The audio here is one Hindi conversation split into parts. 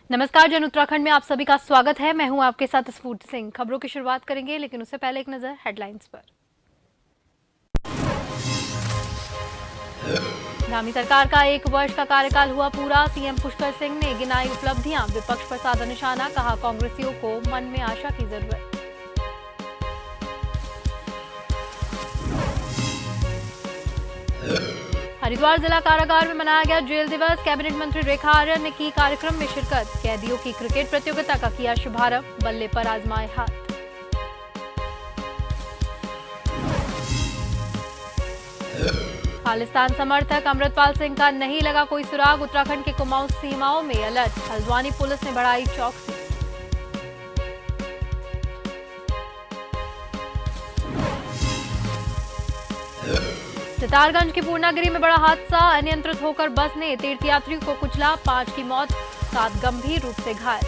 नमस्कार, जन उत्तराखंड में आप सभी का स्वागत है। मैं हूं आपके साथ स्फूर्ति सिंह। खबरों की शुरुआत करेंगे, लेकिन उससे पहले एक नजर हेडलाइंस पर। धामी सरकार का 1 वर्ष का कार्यकाल हुआ पूरा। सीएम पुष्कर सिंह ने गिनाई उपलब्धियां, विपक्ष पर साधा निशाना, कहा कांग्रेसियों को मन में आशा की जरूरत। हरिद्वार जिला कारागार में मनाया गया जेल दिवस। कैबिनेट मंत्री रेखा आर्य ने की कार्यक्रम में शिरकत। कैदियों की क्रिकेट प्रतियोगिता का किया शुभारंभ, बल्ले पर आजमाए हाथ। खालिस्तान समर्थक अमृतपाल सिंह का नहीं लगा कोई सुराग। उत्तराखंड के कुमाऊं सीमाओं में अलर्ट, हल्द्वानी पुलिस ने बढ़ाई चौकसी। सितारगंज की पूर्णागिरी में बड़ा हादसा, अनियंत्रित होकर बस ने तीर्थयात्रियों को कुचला। 5 की मौत, 7 गंभीर रूप से घायल।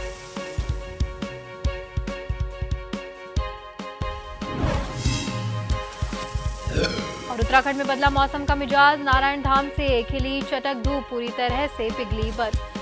और उत्तराखंड में बदला मौसम का मिजाज, नारायण धाम से खिली चटक धूप, पूरी तरह से पिघली बर्फ।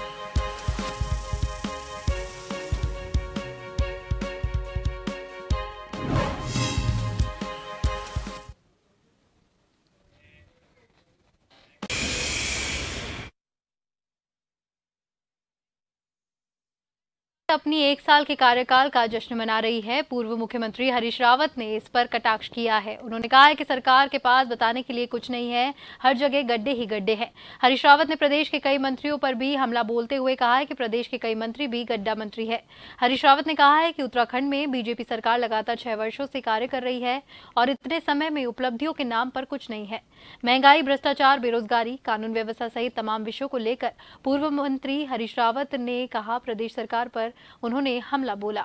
अपनी 1 साल के कार्यकाल का जश्न मना रही है। पूर्व मुख्यमंत्री हरीश रावत ने इस पर कटाक्ष किया है। उन्होंने कहा है कि सरकार के पास बताने के लिए कुछ नहीं है, हर जगह गड्ढे ही गड्ढे हैं। हरीश रावत ने प्रदेश के कई मंत्रियों पर भी हमला बोलते हुए कहा है कि प्रदेश के कई मंत्री भी गड्ढा मंत्री है। हरीश रावत ने कहा है कि उत्तराखंड में बीजेपी सरकार लगातार 6 वर्षों से कार्य कर रही है और इतने समय में उपलब्धियों के नाम पर कुछ नहीं है। महंगाई, भ्रष्टाचार, बेरोजगारी, कानून व्यवस्था सहित तमाम विषयों को लेकर पूर्व मंत्री हरीश रावत ने कहा प्रदेश सरकार पर उन्होंने हमला बोला।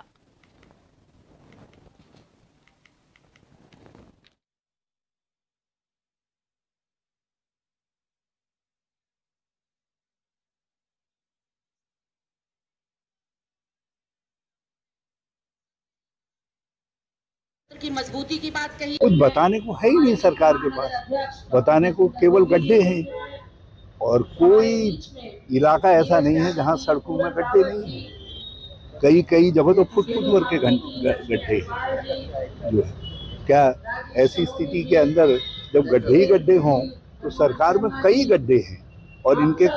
की मजबूती की बात कही। कुछ बताने को है ही नहीं सरकार के पास, बताने को केवल गड्ढे हैं और कोई इलाका ऐसा नहीं है जहां सड़कों में गड्ढे नहीं हैं। कई जगह तो फुट भर के गड्ढे हैं। जो है क्या ऐसी स्थिति के अंदर जब गड्ढे ही गड्ढे हों तो सरकार में कई गड्ढे हैं और इनके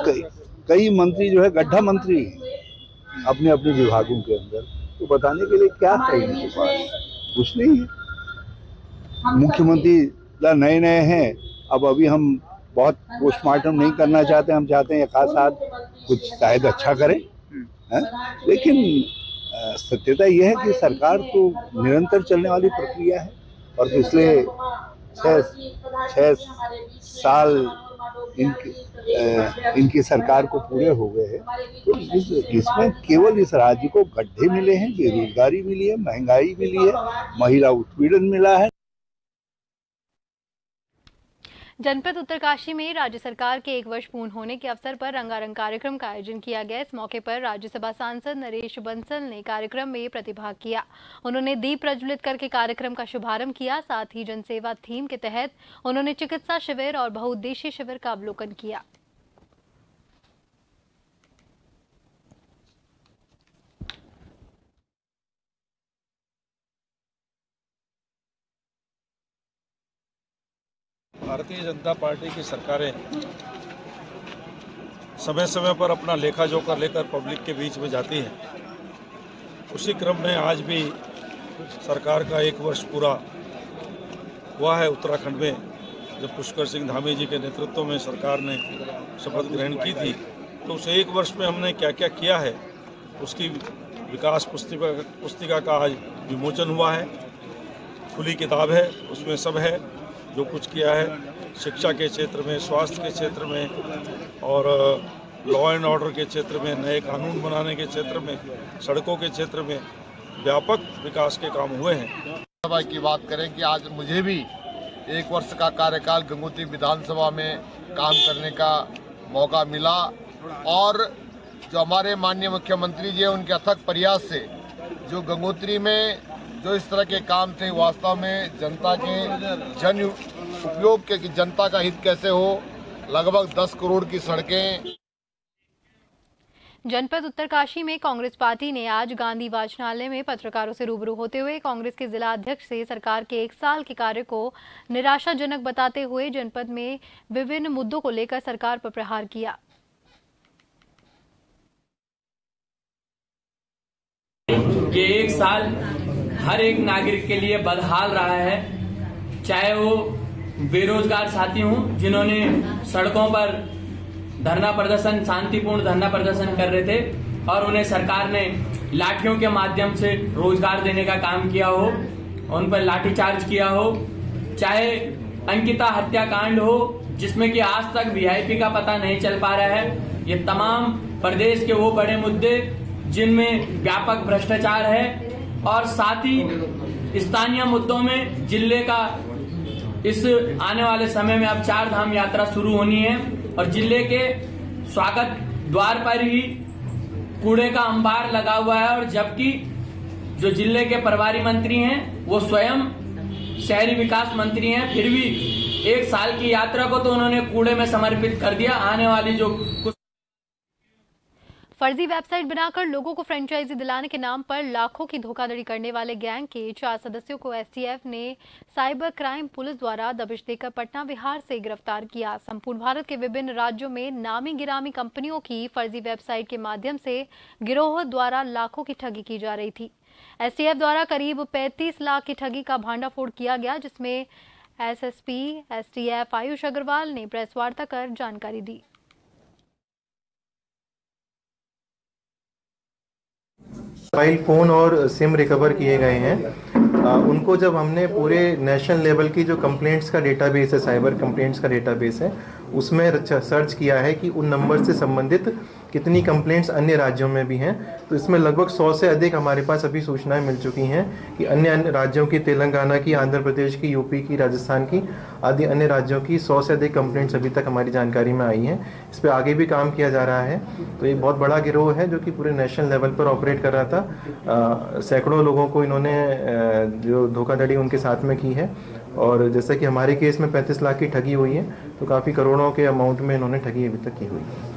कई मंत्री जो है गड्ढा मंत्री हैं अपने अपने विभागों के अंदर। तो बताने के लिए क्या है इनके पास? कुछ नहीं है। मुख्यमंत्री नए हैं, अब अभी हम बहुत पोस्टमार्टम नहीं करना चाहते। हम चाहते हैं एक साथ कुछ शायद अच्छा करें है? लेकिन सत्यता यह है कि सरकार तो निरंतर चलने वाली प्रक्रिया है और पिछले 6 साल इनकी सरकार को पूरे हो गए हैं। तो इसमें केवल इस राज्य को गड्ढे मिले हैं, बेरोजगारी मिली है, महंगाई मिली है, महिला उत्पीड़न मिला है। जनपद उत्तरकाशी में राज्य सरकार के 1 वर्ष पूर्ण होने के अवसर पर रंगारंग कार्यक्रम का आयोजन किया गया। इस मौके पर राज्यसभा सांसद नरेश बंसल ने कार्यक्रम में प्रतिभाग किया। उन्होंने दीप प्रज्वलित करके कार्यक्रम का शुभारंभ किया। साथ ही जनसेवा थीम के तहत उन्होंने चिकित्सा शिविर और बहुउद्देशीय शिविर का अवलोकन किया। भारतीय जनता पार्टी की सरकारें समय समय पर अपना लेखा जोखा लेकर पब्लिक के बीच में जाती हैं। उसी क्रम में आज भी सरकार का 1 वर्ष पूरा हुआ है उत्तराखंड में। जब पुष्कर सिंह धामी जी के नेतृत्व में सरकार ने शपथ ग्रहण की थी तो उस 1 वर्ष में हमने क्या क्या किया है उसकी विकास पुस्तिका का आज विमोचन हुआ है। खुली किताब है, उसमें सब है जो कुछ किया है शिक्षा के क्षेत्र में, स्वास्थ्य के क्षेत्र में और लॉ एंड ऑर्डर के क्षेत्र में, नए कानून बनाने के क्षेत्र में, सड़कों के क्षेत्र में व्यापक विकास के काम हुए हैं। सभा की बात करें कि आज मुझे भी 1 वर्ष का कार्यकाल गंगोत्री विधानसभा में काम करने का मौका मिला और जो हमारे माननीय मुख्यमंत्री जी हैं उनके अथक प्रयास से जो गंगोत्री में जो इस तरह के काम थे वास्तव में जनता के जन उपयोग के, जनता का हित कैसे हो, लगभग 10 करोड़ की सड़कें। जनपद उत्तरकाशी में कांग्रेस पार्टी ने आज गांधी वाचनालय में पत्रकारों से रूबरू होते हुए कांग्रेस के जिला अध्यक्ष से सरकार के 1 साल के कार्य को निराशाजनक बताते हुए जनपद में विभिन्न मुद्दों को लेकर सरकार पर प्रहार किया। ये 1 साल हर एक नागरिक के लिए बदहाल रहा है, चाहे वो बेरोजगार साथी हों जिन्होंने सड़कों पर धरना प्रदर्शन, शांतिपूर्ण धरना प्रदर्शन कर रहे थे और उन्हें सरकार ने लाठियों के माध्यम से रोजगार देने का काम किया हो, उन पर लाठीचार्ज किया हो, चाहे अंकिता हत्याकांड हो जिसमें कि आज तक वीआईपी का पता नहीं चल पा रहा है। ये तमाम प्रदेश के वो बड़े मुद्दे जिनमें व्यापक भ्रष्टाचार है और साथ ही स्थानीय मुद्दों में जिले का इस आने वाले समय में अब 4 धाम यात्रा शुरू होनी है और जिले के स्वागत द्वार पर ही कूड़े का अंबार लगा हुआ है और जबकि जो जिले के प्रभारी मंत्री हैं वो स्वयं शहरी विकास मंत्री हैं, फिर भी 1 साल की यात्रा को तो उन्होंने कूड़े में समर्पित कर दिया। आने वाली जो फर्जी वेबसाइट बनाकर लोगों को फ्रेंचाइजी दिलाने के नाम पर लाखों की धोखाधड़ी करने वाले गैंग के 4 सदस्यों को एसटीएफ ने साइबर क्राइम पुलिस द्वारा दबिश देकर पटना बिहार से गिरफ्तार किया। संपूर्ण भारत के विभिन्न राज्यों में नामी गिरामी कंपनियों की फर्जी वेबसाइट के माध्यम से गिरोह द्वारा लाखों की ठगी की जा रही थी। एसटीएफ द्वारा करीब 35 लाख की ठगी का भांडाफोड़ किया गया, जिसमें एसएसपी एसटीएफ आयुष अग्रवाल ने प्रेस वार्ता कर जानकारी दी। मोबाइल फ़ोन और सिम रिकवर किए गए हैं। उनको जब हमने पूरे नेशनल लेवल की जो कंप्लेंट्स का डेटाबेस है, साइबर कंप्लेंट्स का डेटाबेस है, उसमें सर्च किया है कि उन नंबर से संबंधित कितनी कंप्लेंट्स अन्य राज्यों में भी हैं, तो इसमें लगभग 100 से अधिक हमारे पास अभी सूचनाएं मिल चुकी हैं कि अन्य राज्यों की, तेलंगाना की, आंध्र प्रदेश की, यूपी की, राजस्थान की आदि अन्य राज्यों की 100 से अधिक कंप्लेंट्स अभी तक हमारी जानकारी में आई हैं। इस पर आगे भी काम किया जा रहा है। तो एक बहुत बड़ा गिरोह है जो कि पूरे नेशनल लेवल पर ऑपरेट कर रहा था। सैकड़ों लोगों को इन्होंने जो धोखाधड़ी उनके साथ में की है और जैसे कि हमारे केस में 35 लाख की ठगी हुई है, तो काफ़ी करोड़ों के अमाउंट में इन्होंने ठगी अभी तक की हुई है।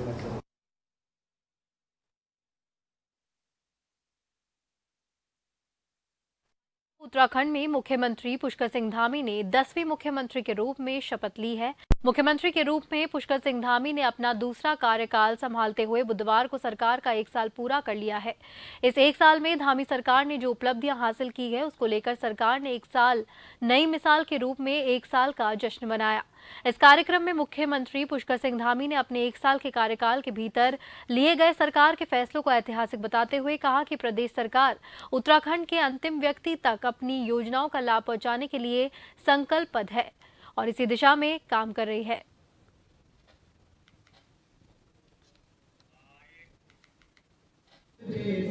उत्तराखंड में मुख्यमंत्री पुष्कर सिंह धामी ने 10वें मुख्यमंत्री के रूप में शपथ ली है। मुख्यमंत्री के रूप में पुष्कर सिंह धामी ने अपना दूसरा कार्यकाल संभालते हुए बुधवार को सरकार का 1 साल पूरा कर लिया है। इस 1 साल में धामी सरकार ने जो उपलब्धियां हासिल की है उसको लेकर सरकार ने 1 साल नई मिसाल के रूप में 1 साल का जश्न मनाया। इस कार्यक्रम में मुख्यमंत्री पुष्कर सिंह धामी ने अपने 1 साल के कार्यकाल के भीतर लिए गए सरकार के फैसलों को ऐतिहासिक बताते हुए कहा कि प्रदेश सरकार उत्तराखंड के अंतिम व्यक्ति तक अपनी योजनाओं का लाभ पहुंचाने के लिए संकल्पबद्ध है और इसी दिशा में काम कर रही है।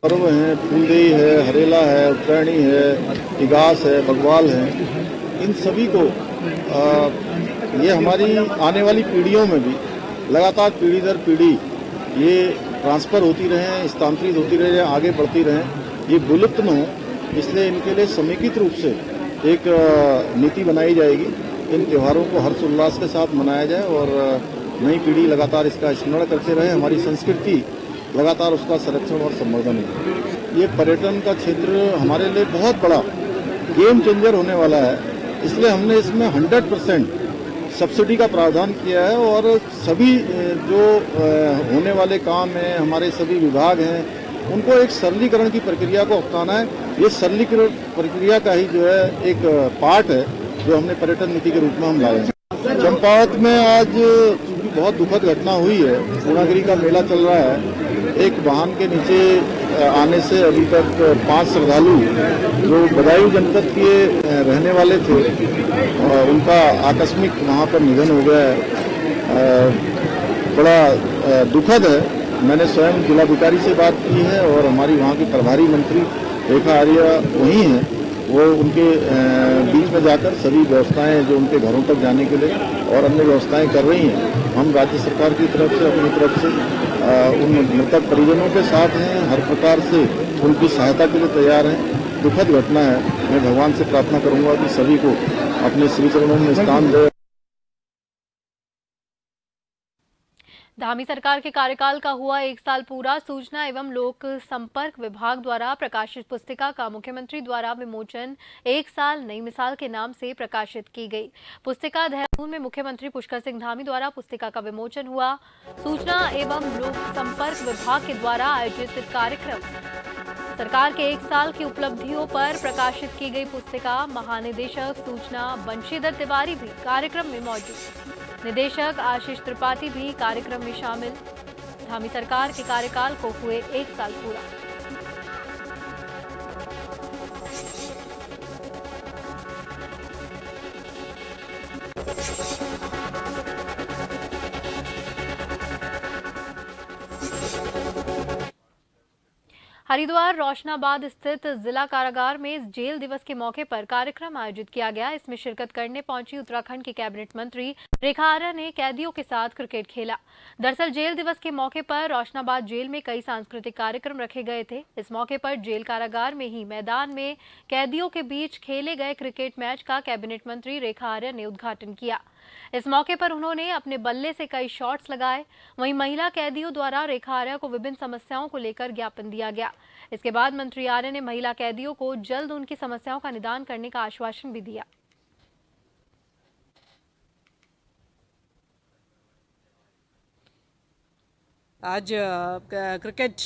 पर्व है, फूलदेई है, हरेला है, उत्तरायणी है, इगास है, बग्वाल है, इन सभी को ये हमारी आने वाली पीढ़ियों में भी लगातार पीढ़ी दर पीढ़ी ये ट्रांसफ़र होती रहें, स्थानांतरित होती रहे, आगे बढ़ती रहें, ये विलुप्त न हो, इसलिए इनके लिए समेकित रूप से एक नीति बनाई जाएगी। इन त्योहारों को हर्षोल्लास के साथ मनाया जाए और नई पीढ़ी लगातार इसका स्मरण करते रहे, हमारी संस्कृति लगातार उसका संरक्षण और संवर्धन है। ये पर्यटन का क्षेत्र हमारे लिए बहुत बड़ा गेम चेंजर होने वाला है, इसलिए हमने इसमें 100% सब्सिडी का प्रावधान किया है और सभी जो होने वाले काम हैं, हमारे सभी विभाग हैं, उनको एक सरलीकरण की प्रक्रिया को अपनाना है। ये सरलीकरण प्रक्रिया का ही जो है एक पार्ट है जो हमने पर्यटन नीति के रूप में हम लाए हैं। चंपावत में आज चूंकि बहुत दुखद घटना हुई है, पूर्णागिरी का मेला चल रहा है, एक वाहन के नीचे आने से अभी तक 5 श्रद्धालु जो बदायूं जनपद के रहने वाले थे उनका आकस्मिक वहाँ पर निधन हो गया है। बड़ा दुखद है। मैंने स्वयं जिलाधिकारी से बात की है और हमारी वहाँ की प्रभारी मंत्री रेखा आर्या वही हैं, वो उनके बीच में जाकर सभी व्यवस्थाएं जो उनके घरों तक जाने के लिए और अन्य व्यवस्थाएं कर रही हैं। हम राज्य सरकार की तरफ से, अपनी तरफ से उन मृतक परिजनों के साथ हैं, हर प्रकार से उनकी सहायता के लिए तैयार हैं। दुखद घटना है। मैं भगवान से प्रार्थना करूंगा कि सभी को अपने श्री चरणों में स्थान दे। धामी सरकार के कार्यकाल का हुआ 1 साल पूरा। सूचना एवं लोक संपर्क विभाग द्वारा प्रकाशित पुस्तिका का मुख्यमंत्री द्वारा विमोचन 1 साल नई मिसाल के नाम से प्रकाशित की गई। पुस्तिका देहरादून में मुख्यमंत्री पुष्कर सिंह धामी द्वारा पुस्तिका का विमोचन हुआ। सूचना एवं लोक संपर्क विभाग के द्वारा आयोजित कार्यक्रम सरकार के 1 साल की उपलब्धियों पर प्रकाशित की गई पुस्तिका। महानिदेशक सूचना बंशीधर तिवारी भी कार्यक्रम में मौजूद। निदेशक आशीष त्रिपाठी भी कार्यक्रम में शामिल। धामी सरकार के कार्यकाल को हुए 1 साल पूरा। हरिद्वार रोशनाबाद स्थित जिला कारागार में जेल दिवस के मौके पर कार्यक्रम आयोजित किया गया। इसमें शिरकत करने पहुंची उत्तराखंड की कैबिनेट मंत्री रेखा आर्या ने कैदियों के साथ क्रिकेट खेला। दरअसल जेल दिवस के मौके पर रोशनाबाद जेल में कई सांस्कृतिक कार्यक्रम रखे गए थे। इस मौके पर जेल कारागार में ही मैदान में कैदियों के बीच खेले गए क्रिकेट मैच का कैबिनेट मंत्री रेखा आर्या ने उद्घाटन किया। इस मौके पर उन्होंने अपने बल्ले से कई शॉट्स लगाए। वहीं महिला कैदियों द्वारा रेखा आर्या को विभिन्न समस्याओं को लेकर ज्ञापन दिया गया। इसके बाद मंत्री आर्या ने महिला कैदियों को जल्द उनकी समस्याओं का निदान करने का आश्वासन भी दिया। आज क्रिकेट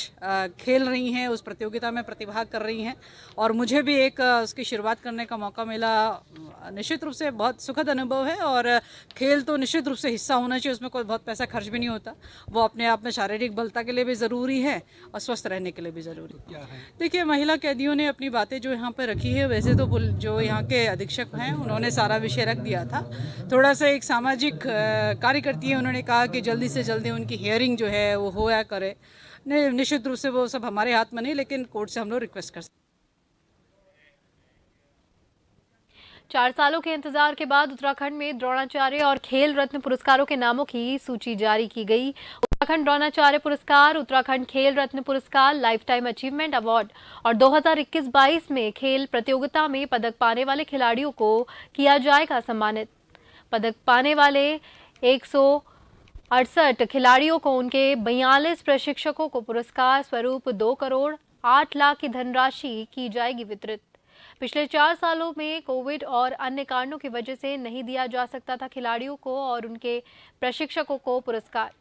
खेल रही हैं, उस प्रतियोगिता में प्रतिभाग कर रही हैं और मुझे भी एक उसकी शुरुआत करने का मौका मिला। निश्चित रूप से बहुत सुखद अनुभव है और खेल तो निश्चित रूप से हिस्सा होना चाहिए, उसमें कोई बहुत पैसा खर्च भी नहीं होता। वो अपने आप में शारीरिक बलता के लिए भी ज़रूरी है और स्वस्थ रहने के लिए भी ज़रूरी है। देखिए, महिला कैदियों ने अपनी बातें जो यहाँ पर रखी है, वैसे तो जो यहाँ के अधीक्षक हैं उन्होंने सारा विषय रख दिया था। थोड़ा सा एक सामाजिक कार्यकर्ती है, उन्होंने कहा कि जल्दी से जल्दी उनकी हियरिंग जो है वो होया करे। निश्चित रूप से वो सब हमारे हाथ में नहीं, लेकिन कोर्ट से हम लोग रिक्वेस्ट कर सकते। 4 सालों के इंतजार के बाद उत्तराखंड में द्रोणाचार्य और खेल रत्न पुरस्कारों के नामों की सूची जारी की गई। उत्तराखंड द्रोणाचार्य पुरस्कार, उत्तराखंड खेल रत्न पुरस्कार, लाइफ टाइम अचीवमेंट अवार्ड और 2021-22 में खेल प्रतियोगिता में पदक पाने वाले खिलाड़ियों को किया जाएगा सम्मानित। पदक पाने वाले 168 खिलाड़ियों को उनके 42 प्रशिक्षकों को पुरस्कार स्वरूप 2 करोड़ 8 लाख की धनराशि की जाएगी वितरित। पिछले 4 सालों में कोविड और अन्य कारणों की वजह से नहीं दिया जा सकता था खिलाड़ियों को और उनके प्रशिक्षकों को पुरस्कार।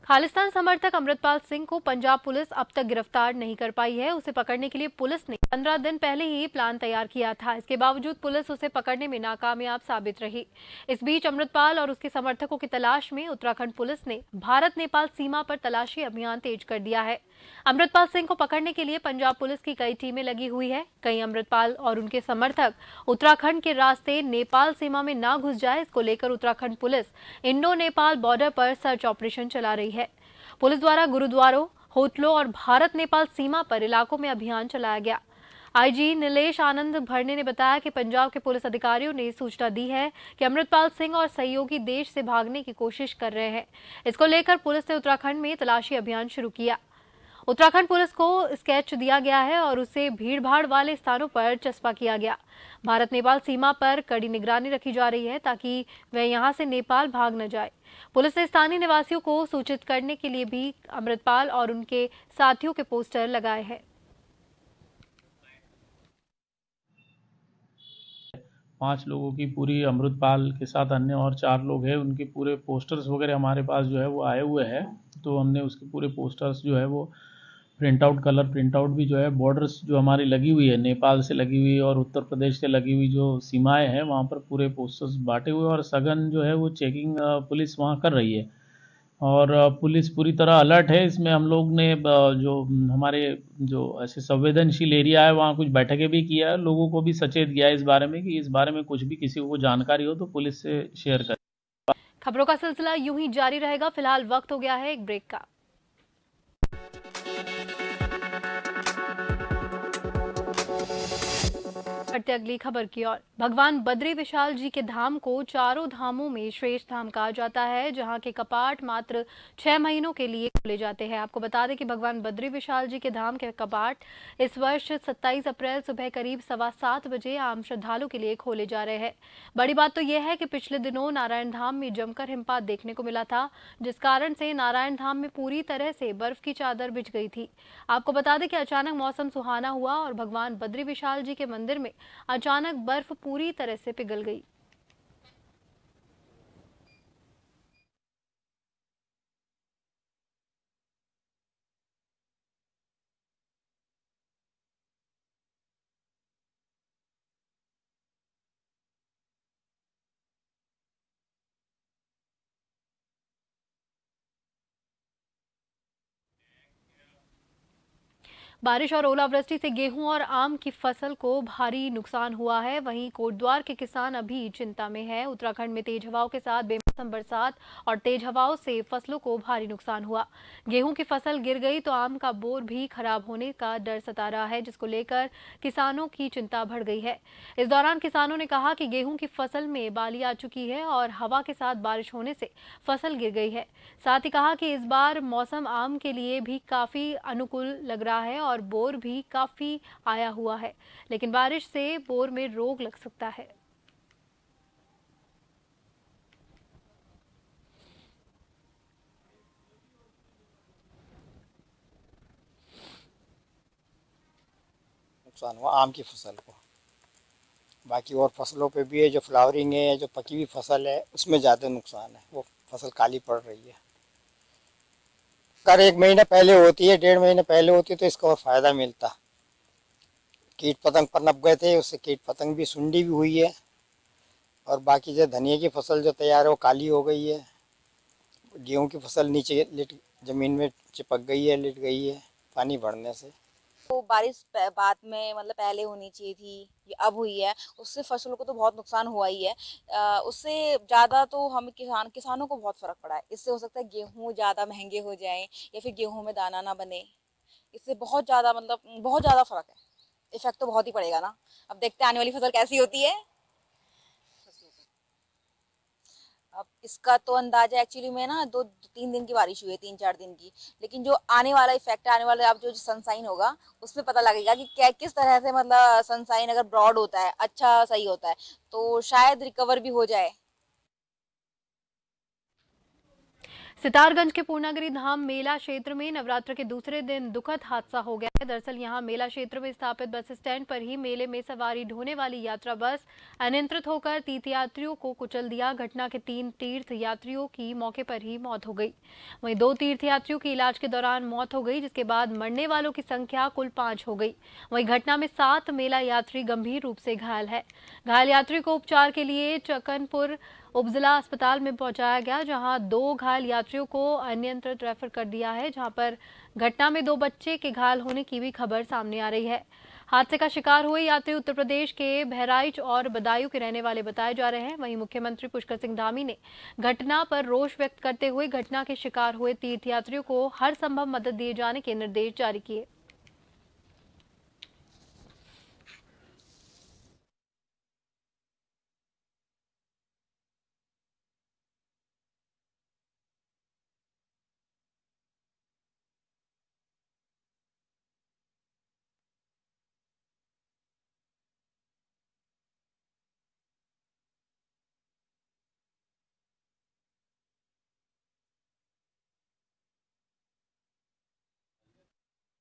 खालिस्तान समर्थक अमृतपाल सिंह को पंजाब पुलिस अब तक गिरफ्तार नहीं कर पाई है। उसे पकड़ने के लिए पुलिस ने 15 दिन पहले ही प्लान तैयार किया था। इसके बावजूद पुलिस उसे पकड़ने में नाकामयाब साबित रही। इस बीच अमृतपाल और उसके समर्थकों की तलाश में उत्तराखंड पुलिस ने भारत नेपाल सीमा पर तलाशी अभियान तेज कर दिया है। अमृतपाल सिंह को पकड़ने के लिए पंजाब पुलिस की कई टीमें लगी हुई है। कहीं अमृतपाल और उनके समर्थक उत्तराखंड के रास्ते नेपाल सीमा में ना घुस जाए, इसको लेकर Uttarakhand police Indo Nepal border पर सर्च ऑपरेशन चला रही है। पुलिस द्वारा गुरुद्वारों, होटलों और भारत नेपाल सीमा पर इलाकों में अभियान चलाया गया। आईजी नीलेश आनंद भरने ने बताया कि पंजाब के पुलिस अधिकारियों ने सूचना दी है कि अमृतपाल सिंह और सहयोगी देश से भागने की कोशिश कर रहे हैं। इसको लेकर पुलिस ने उत्तराखंड में तलाशी अभियान शुरू किया। उत्तराखंड पुलिस को स्केच दिया गया है और उसे भीड़भाड़ वाले स्थानों पर चस्पा किया गया। भारत नेपाल सीमा पर कड़ी निगरानी रखी जा रही है ताकि वह यहां से नेपाल भाग न जाए। पुलिस ने स्थानीय निवासियों को सूचित करने के लिए भी अमृतपाल और उनके साथियों के पोस्टर लगाए हैं। 5 लोगों की पूरी अमृतपाल के साथ अन्य और 4 लोग हैं, उनके पूरे पोस्टर्स वगैरह हमारे पास जो है वो आए हुए हैं। तो हमने उसके पूरे पोस्टर्स जो है वो print out, colour print out भी जो है, बॉर्डर्स जो हमारी लगी हुई है, नेपाल से लगी हुई और उत्तर प्रदेश से लगी हुई जो सीमाएं हैं, वहाँ पर पूरे पोस्टर्स बांटे हुए और सघन जो है वो चेकिंग पुलिस वहाँ कर रही है और पुलिस पूरी तरह अलर्ट है। इसमें हम लोग ने जो हमारे जो ऐसे संवेदनशील एरिया है वहाँ कुछ बैठकें भी किया है, लोगों को भी सचेत किया है इस बारे में कि इस बारे में कुछ भी किसी को जानकारी हो तो पुलिस से शेयर करें। खबरों का सिलसिला यूं ही जारी रहेगा। फिलहाल वक्त हो गया है एक ब्रेक का। बढ़ते अगली खबर की ओर। भगवान बद्री विशाल जी के धाम को चारों धामों में श्रेष्ठ धाम कहा जाता है, जहां के कपाट मात्र 6 महीनों के लिए खोले जाते हैं। आपको बता दें कि भगवान बद्री विशाल जी के धाम के कपाट इस वर्ष 27 अप्रैल सुबह करीब 7:15 बजे आम श्रद्धालुओं के लिए खोले जा रहे हैं। बड़ी बात तो यह है कि पिछले दिनों नारायण धाम में जमकर हिमपात देखने को मिला था, जिस कारण से नारायण धाम में पूरी तरह से बर्फ की चादर बिछ गई थी। आपको बता दें कि अचानक मौसम सुहाना हुआ और भगवान बद्री विशाल जी के मंदिर में अचानक बर्फ पूरी तरह से पिघल गई। बारिश और ओलावृष्टि से गेहूं और आम की फसल को भारी नुकसान हुआ है। वहीं कोटद्वार के किसान अभी चिंता में है। उत्तराखंड में तेज हवाओं के साथ बेमौसम बरसात और तेज हवाओं से फसलों को भारी नुकसान हुआ। गेहूं की फसल गिर गई तो आम का बोर भी खराब होने का डर सता रहा है, जिसको लेकर किसानों की चिंता बढ़ गई है। इस दौरान किसानों ने कहा कि गेहूं की फसल में बाली आ चुकी है और हवा के साथ बारिश होने से फसल गिर गई है। साथ ही कहा कि इस बार मौसम आम के लिए भी काफी अनुकूल लग रहा है और बोर भी काफी आया हुआ है, लेकिन बारिश से बोर में रोग लग सकता है। नुकसान हुआ आम की फसल को। बाकी और फसलों पे भी है, जो फ्लावरिंग है, जो पकी हुई फसल है, उसमें ज़्यादा नुकसान है। वो फसल काली पड़ रही है। अगर 1 महीने पहले होती है, 1.5 महीने पहले होती है तो इसका और फायदा मिलता। कीट पतंग पर नप गए थे, उससे कीट पतंग भी सुंडी भी हुई है। और बाकी जो धनिया की फसल जो तैयार है वो काली हो गई है। गेहूं की फसल नीचे जमीन में चिपक गई है, लिट गई है पानी बढ़ने से। तो बारिश बाद में मतलब पहले होनी चाहिए थी, ये अब हुई है, उससे फसलों को तो बहुत नुकसान हुआ ही है। उससे ज़्यादा तो हम किसानों को बहुत फ़र्क पड़ा है। इससे हो सकता है गेहूं ज़्यादा महंगे हो जाएं या फिर गेहूं में दाना ना बने। इससे बहुत ज़्यादा बहुत ज़्यादा फ़र्क है। इफेक्ट तो बहुत ही पड़ेगा ना। अब देखते हैं आने वाली फसल कैसी होती है। अब इसका तो अंदाजा एक्चुअली में ना 2-3 दिन की बारिश हुई है, 3-4 दिन की। लेकिन जो आने वाला इफेक्ट, आने वाला अब जो सनसाइन होगा, उसमें पता लगेगा कि क्या किस तरह से मतलब सनसाइन अगर ब्रॉड होता है, अच्छा सही होता है, तो शायद रिकवर भी हो जाए। सितारगंज के पूर्णागिरि धाम मेला क्षेत्र में नवरात्र के दूसरे दिन दुखद हादसा हो गया है। दरअसल यहां मेला क्षेत्र में स्थापित बस स्टैंड पर ही मेले में सवारी ढोने वाली यात्रा बस अनियंत्रित होकर तीर्थयात्रियों को कुचल दिया। घटना के 3 तीर्थ यात्रियों की मौके पर ही मौत हो गई। वहीं 2 तीर्थयात्रियों की इलाज के दौरान मौत हो गई, जिसके बाद मरने वालों की संख्या कुल 5 हो गई। वहीं घटना में 7 मेला यात्री गंभीर रूप से घायल है। घायल यात्री को उपचार के लिए चकनपुर उपजिला अस्पताल में पहुंचाया गया, जहां 2 घायल यात्रियों को अनियंत्रित रेफर कर दिया है। जहां पर घटना में 2 बच्चे के घायल होने की भी खबर सामने आ रही है। हादसे का शिकार हुए यात्री उत्तर प्रदेश के बहराइच और बदायूं के रहने वाले बताए जा रहे हैं। वहीं मुख्यमंत्री पुष्कर सिंह धामी ने घटना पर रोष व्यक्त करते हुए घटना के शिकार हुए तीर्थयात्रियों को हर संभव मदद दिए जाने के निर्देश जारी किए।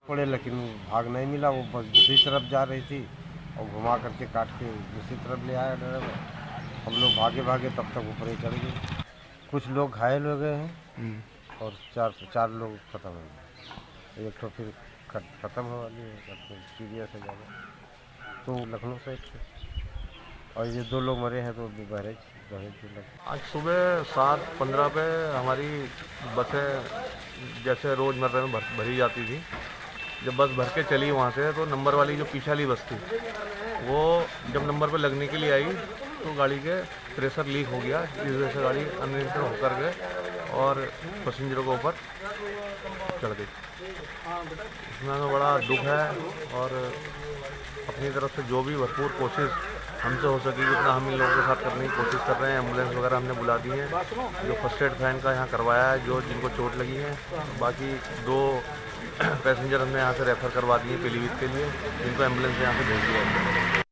पड़े, लेकिन भाग नहीं मिला। वो बस दूसरी तरफ जा रही थी और घुमा करके काट के दूसरी तरफ ले आया ड्राइवर। हम लोग भागे भागे तब तक ऊपर ही चढ़ गए। कुछ लोग घायल हो गए हैं और 4 लोग खत्म हो गए। एक तो फिर खत्म हो वाली है, सीरियस है ज़्यादा, तो लखनऊ साइड से, और ये 2 लोग मरे हैं तो बहराइच। आज सुबह 7:15 पे हमारी बसें जैसे रोज़मर्रा में भरी जाती थी। जब बस भर के चली वहाँ से, तो नंबर वाली जो पीछे वाली बस थी, वो जब नंबर पे लगने के लिए आई तो गाड़ी के प्रेशर लीक हो गया। इस वजह से गाड़ी अनियंत्रित होकर गए और पैसेंजरों के ऊपर चढ़ गई। इसमें हमें बड़ा दुख है और अब अपनी तरफ से जो भी भरपूर कोशिश हमसे हो सकेगी उतना हम इन लोगों के साथ करने की कोशिश कर रहे हैं। एम्बुलेंस वगैरह हमने बुला दी है, जो फर्स्ट एड वैन का यहाँ करवाया है, जो जिनको चोट लगी है। बाकी 2 पैसेंजर हमने यहाँ से रेफ़र करवा दिए पीलीभीत के लिए, जिनको एम्बुलेंस यहाँ से भेज दिया है।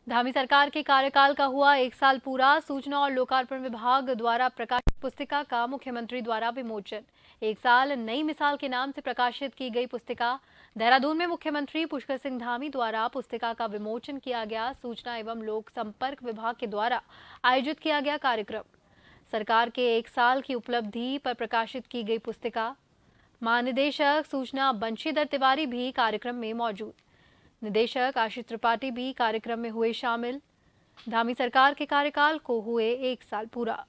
धामी सरकार के कार्यकाल का हुआ 1 साल पूरा। सूचना और लोकार्पण विभाग द्वारा प्रकाशित पुस्तिका का मुख्यमंत्री द्वारा विमोचन। 1 साल नई मिसाल के नाम से प्रकाशित की गई पुस्तिका। देहरादून में मुख्यमंत्री पुष्कर सिंह धामी द्वारा पुस्तिका का विमोचन किया गया। सूचना एवं लोक संपर्क विभाग के द्वारा आयोजित किया गया कार्यक्रम। सरकार के 1 साल की उपलब्धि पर प्रकाशित की गई पुस्तिका। महानिदेशक सूचना बंशीधर तिवारी भी कार्यक्रम में मौजूद। निदेशक आशीष त्रिपाठी भी कार्यक्रम में हुए शामिल। धामी सरकार के कार्यकाल को हुए 1 साल पूरा।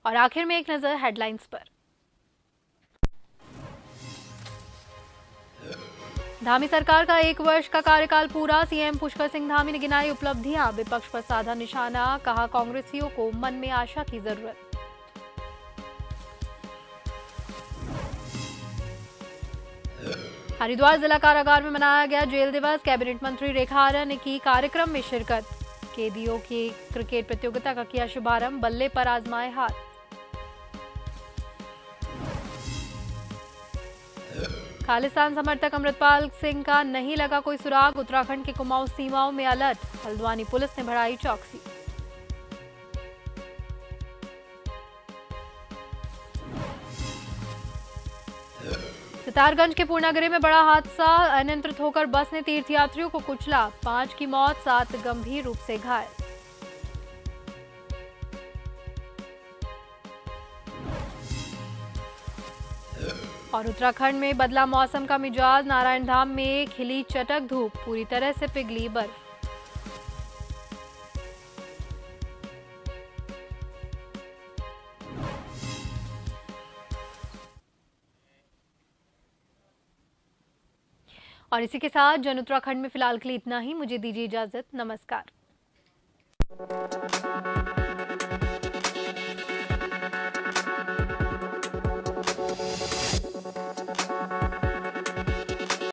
और आखिर में एक नजर हेडलाइंस पर। धामी सरकार का 1 वर्ष का कार्यकाल पूरा। सीएम पुष्कर सिंह धामी ने गिनाई उपलब्धियां। विपक्ष पर साधा निशाना, कहा कांग्रेसियों को मन में आशा की जरूरत। हरिद्वार जिला कारागार में मनाया गया जेल दिवस। कैबिनेट मंत्री रेखा आर्या ने की कार्यक्रम में शिरकत। कैदियों की क्रिकेट प्रतियोगिता का किया शुभारंभ। बल्ले पर आजमाए हाथ। खालिस्तान समर्थक अमृतपाल सिंह का नहीं लगा कोई सुराग। उत्तराखंड के कुमाऊं सीमाओं में अलर्ट। हल्द्वानी पुलिस ने बढ़ाई चौकसी। सितारगंज के पूर्णागिरी में बड़ा हादसा। अनियंत्रित होकर बस ने तीर्थयात्रियों को कुचला। 5 की मौत, 7 गंभीर रूप से घायल। और उत्तराखंड में बदला मौसम का मिजाज। नारायण धाम में खिली चटक धूप। पूरी तरह से पिघली बर्फ। और इसी के साथ जन उत्तराखंड में फिलहाल के लिए इतना ही। मुझे दीजिए इजाजत। नमस्कार।